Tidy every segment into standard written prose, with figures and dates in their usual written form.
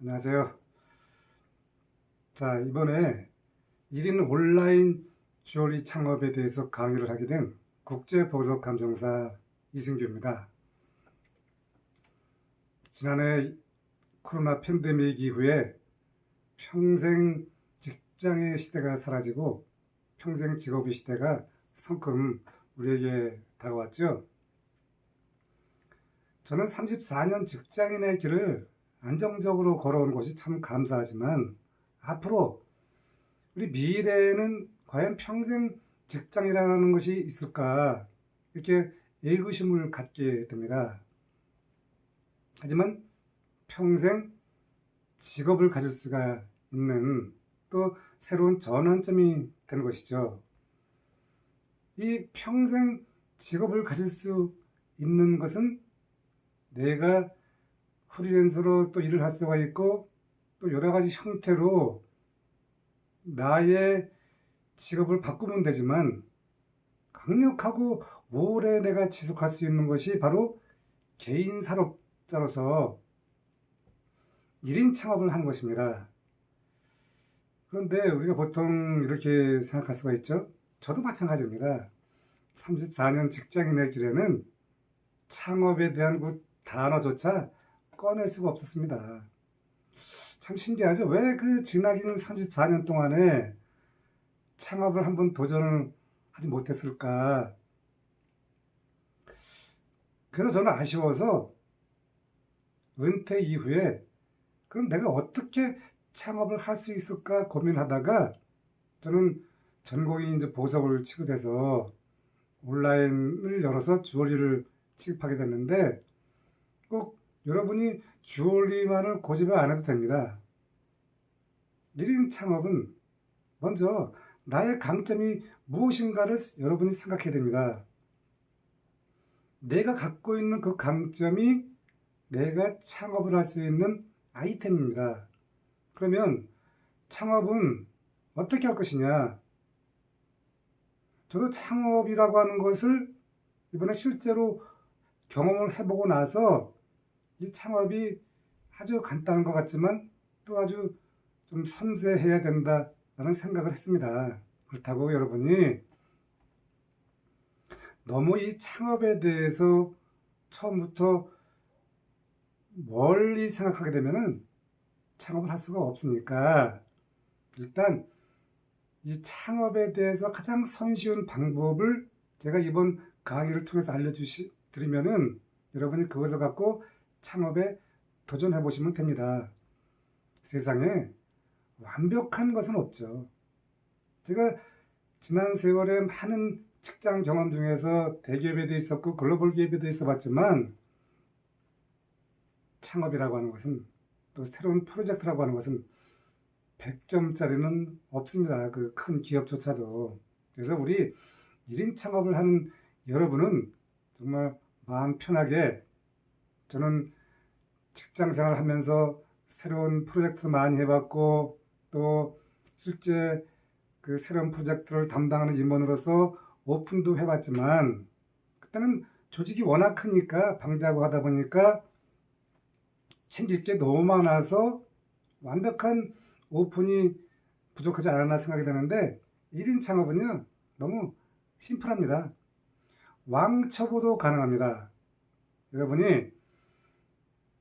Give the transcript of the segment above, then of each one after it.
안녕하세요. 자, 이번에 1인 온라인 주얼리 창업에 대해서 강의를 하게 된 국제보석감정사 이승규입니다. 지난해 코로나 팬데믹 이후에 평생 직장의 시대가 사라지고 평생 직업의 시대가 성큼 우리에게 다가왔죠. 저는 34년 직장인의 길을 안정적으로 걸어온 것이 참 감사하지만 앞으로 우리 미래에는 과연 평생 직장이라는 것이 있을까 이렇게 의구심을 갖게 됩니다. 하지만 평생 직업을 가질 수가 있는 또 새로운 전환점이 되는 것이죠. 이 평생 직업을 가질 수 있는 것은 내가 프리랜서로 또 일을 할 수가 있고 또 여러 가지 형태로 나의 직업을 바꾸면 되지만 강력하고 오래 내가 지속할 수 있는 것이 바로 개인 산업자로서 1인 창업을 하는 것입니다. 그런데 우리가 보통 이렇게 생각할 수가 있죠. 저도 마찬가지입니다. 34년 직장인의 길에는 창업에 대한 그 단어조차 꺼낼 수가 없었습니다. 참 신기하죠. 왜 그 지나긴 34년 동안에 창업을 한번 도전을 하지 못했을까. 그래서 저는 아쉬워서 은퇴 이후에 그럼 내가 어떻게 창업을 할 수 있을까 고민하다가 저는 전공이 이제 보석을 취급해서 온라인을 열어서 주얼리를 취급하게 됐는데 꼭 여러분이 주얼리만을 고집을 안 해도 됩니다. 1인 창업은 먼저 나의 강점이 무엇인가를 여러분이 생각해야 됩니다. 내가 갖고 있는 그 강점이 내가 창업을 할 수 있는 아이템입니다. 그러면 창업은 어떻게 할 것이냐? 저도 창업이라고 하는 것을 이번에 실제로 경험을 해보고 나서 이 창업이 아주 간단한 것 같지만 또 아주 좀 섬세해야 된다라는 생각을 했습니다. 그렇다고 여러분이 너무 이 창업에 대해서 처음부터 멀리 생각하게 되면은 창업을 할 수가 없으니까 일단 이 창업에 대해서 가장 손쉬운 방법을 제가 이번 강의를 통해서 알려드리면은 여러분이 그것을 갖고 창업에 도전해 보시면 됩니다. 세상에 완벽한 것은 없죠. 제가 지난 세월에 많은 직장 경험 중에서 대기업에도 있었고 글로벌 기업에도 있어 봤지만 창업이라고 하는 것은 또 새로운 프로젝트라고 하는 것은 100점짜리는 없습니다. 그 큰 기업조차도. 그래서 우리 1인 창업을 하는 여러분은 정말 마음 편하게 저는 직장 생활 하면서 새로운 프로젝트도 많이 해봤고 또 실제 그 새로운 프로젝트를 담당하는 임원으로서 오픈도 해봤지만 그때는 조직이 워낙 크니까 방대하고 하다 보니까 챙길 게 너무 많아서 완벽한 오픈이 부족하지 않았나 생각이 되는데 1인 창업은요 너무 심플합니다. 왕초보도 가능합니다. 여러분이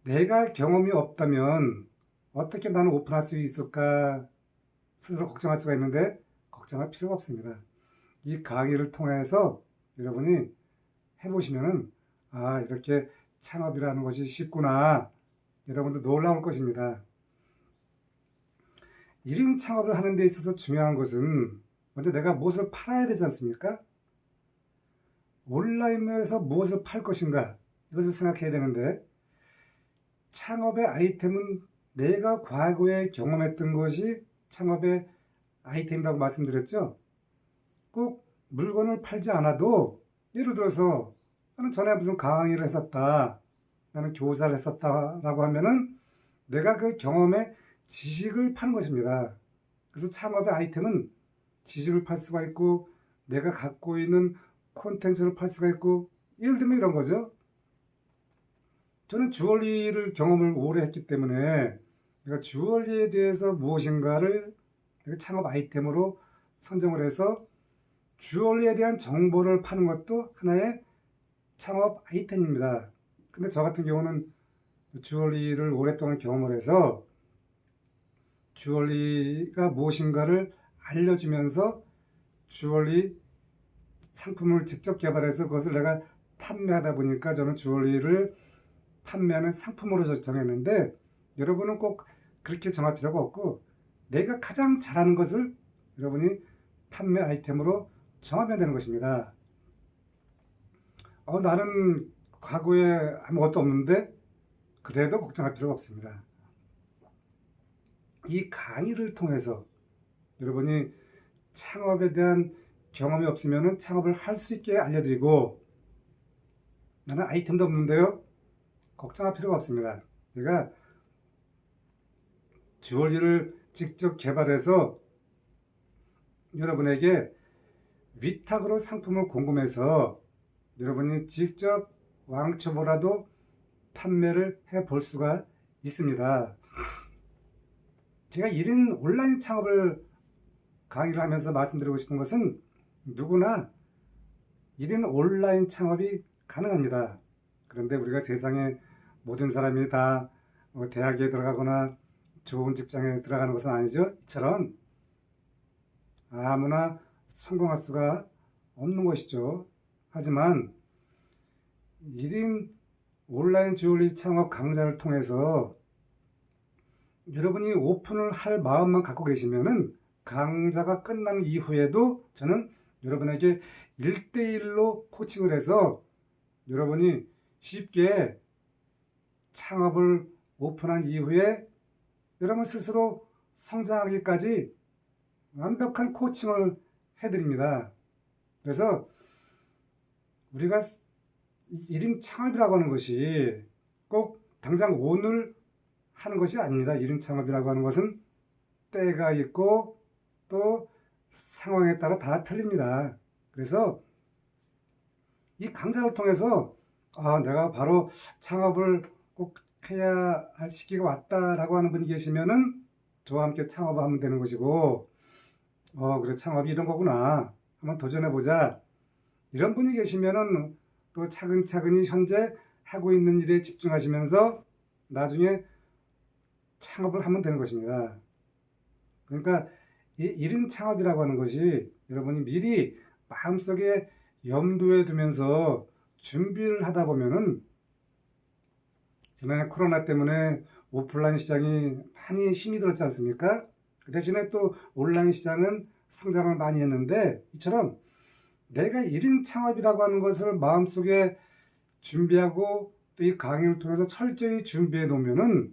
내가 경험이 없다면 어떻게 나는 오픈할 수 있을까 스스로 걱정할 수가 있는데 걱정할 필요가 없습니다. 이 강의를 통해서 여러분이 해보시면은 아 이렇게 창업이라는 것이 쉽구나 여러분도 놀라울 것입니다. 1인 창업을 하는 데 있어서 중요한 것은 먼저 내가 무엇을 팔아야 되지 않습니까? 온라인에서 무엇을 팔 것인가 이것을 생각해야 되는데 창업의 아이템은 내가 과거에 경험했던 것이 창업의 아이템이라고 말씀드렸죠. 꼭 물건을 팔지 않아도 예를 들어서 나는 전에 무슨 강의를 했었다. 나는 교사를 했었다라고 하면은 내가 그 경험의 지식을 파는 것입니다. 그래서 창업의 아이템은 지식을 팔 수가 있고 내가 갖고 있는 콘텐츠를 팔 수가 있고 예를 들면 이런 거죠. 저는 주얼리를 경험을 오래 했기 때문에 그러니까 주얼리에 대해서 무엇인가를 창업 아이템으로 선정을 해서 주얼리에 대한 정보를 파는 것도 하나의 창업 아이템입니다. 근데 저 같은 경우는 주얼리를 오랫동안 경험을 해서 주얼리가 무엇인가를 알려주면서 주얼리 상품을 직접 개발해서 그것을 내가 판매하다 보니까 저는 주얼리를 판매하는 상품으로 정했는데, 여러분은 꼭 그렇게 정할 필요가 없고 내가 가장 잘하는 것을 여러분이 판매 아이템으로 정하면 되는 것입니다. 나는 과거에 아무것도 없는데 그래도 걱정할 필요가 없습니다. 이 강의를 통해서 여러분이 창업에 대한 경험이 없으면 창업을 할 수 있게 알려드리고, 나는 아이템도 없는데요, 걱정할 필요가 없습니다. 제가 주얼리를 직접 개발해서 여러분에게 위탁으로 상품을 공급해서 여러분이 직접 왕초보라도 판매를 해볼 수가 있습니다. 제가 1인 온라인 창업을 강의를 하면서 말씀드리고 싶은 것은 누구나 1인 온라인 창업이 가능합니다. 그런데 우리가 세상에 모든 사람이 다 대학에 들어가거나 좋은 직장에 들어가는 것은 아니죠. 이처럼 아무나 성공할 수가 없는 것이죠. 하지만 1인 온라인 주얼리 창업 강좌를 통해서 여러분이 오픈을 할 마음만 갖고 계시면은 강좌가 끝난 이후에도 저는 여러분에게 1대1로 코칭을 해서 여러분이 쉽게 창업을 오픈한 이후에 여러분 스스로 성장하기까지 완벽한 코칭을 해드립니다. 그래서 우리가 1인 창업이라고 하는 것이 꼭 당장 오늘 하는 것이 아닙니다. 1인 창업이라고 하는 것은 때가 있고 또 상황에 따라 다 틀립니다. 그래서 이 강좌를 통해서 내가 바로 창업을 꼭 해야 할 시기가 왔다라고 하는 분이 계시면은 저와 함께 창업을 하면 되는 것이고, 그래, 창업이 이런 거구나, 한번 도전해보자, 이런 분이 계시면은 또 차근차근히 현재 하고 있는 일에 집중하시면서 나중에 창업을 하면 되는 것입니다. 그러니까 이 1인 창업이라고 하는 것이 여러분이 미리 마음속에 염두에 두면서 준비를 하다 보면은, 지난해 코로나 때문에 오프라인 시장이 많이 힘이 들었지 않습니까? 그 대신에 또 온라인 시장은 성장을 많이 했는데, 이처럼 내가 1인 창업이라고 하는 것을 마음속에 준비하고 또 이 강의를 통해서 철저히 준비해 놓으면은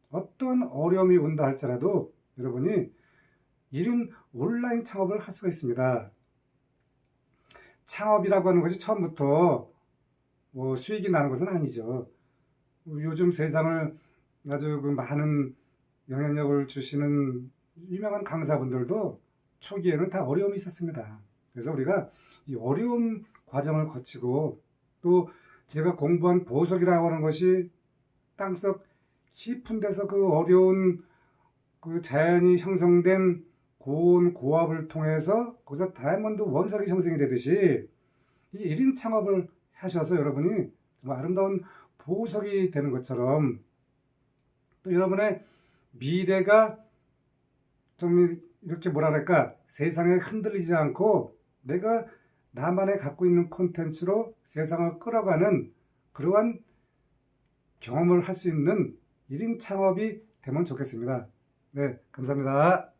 어떤 어려움이 온다 할지라도 여러분이 1인 온라인 창업을 할 수가 있습니다. 창업이라고 하는 것이 처음부터 수익이 나는 것은 아니죠. 요즘 세상을 아주 많은 영향력을 주시는 유명한 강사분들도 초기에는 다 어려움이 있었습니다. 그래서 우리가 이 어려운 과정을 거치고, 또 제가 공부한 보석이라고 하는 것이 땅속 깊은 데서 그 어려운 그 자연이 형성된 고온 고압을 통해서 거기서 다이아몬드 원석이 형성이 되듯이 이 1인 창업을 하셔서 여러분이 정말 아름다운 보석이 되는 것처럼, 또 여러분의 미래가 좀 이렇게 세상에 흔들리지 않고 내가 나만의 갖고 있는 콘텐츠로 세상을 끌어가는 그러한 경험을 할 수 있는 1인 창업이 되면 좋겠습니다. 네, 감사합니다.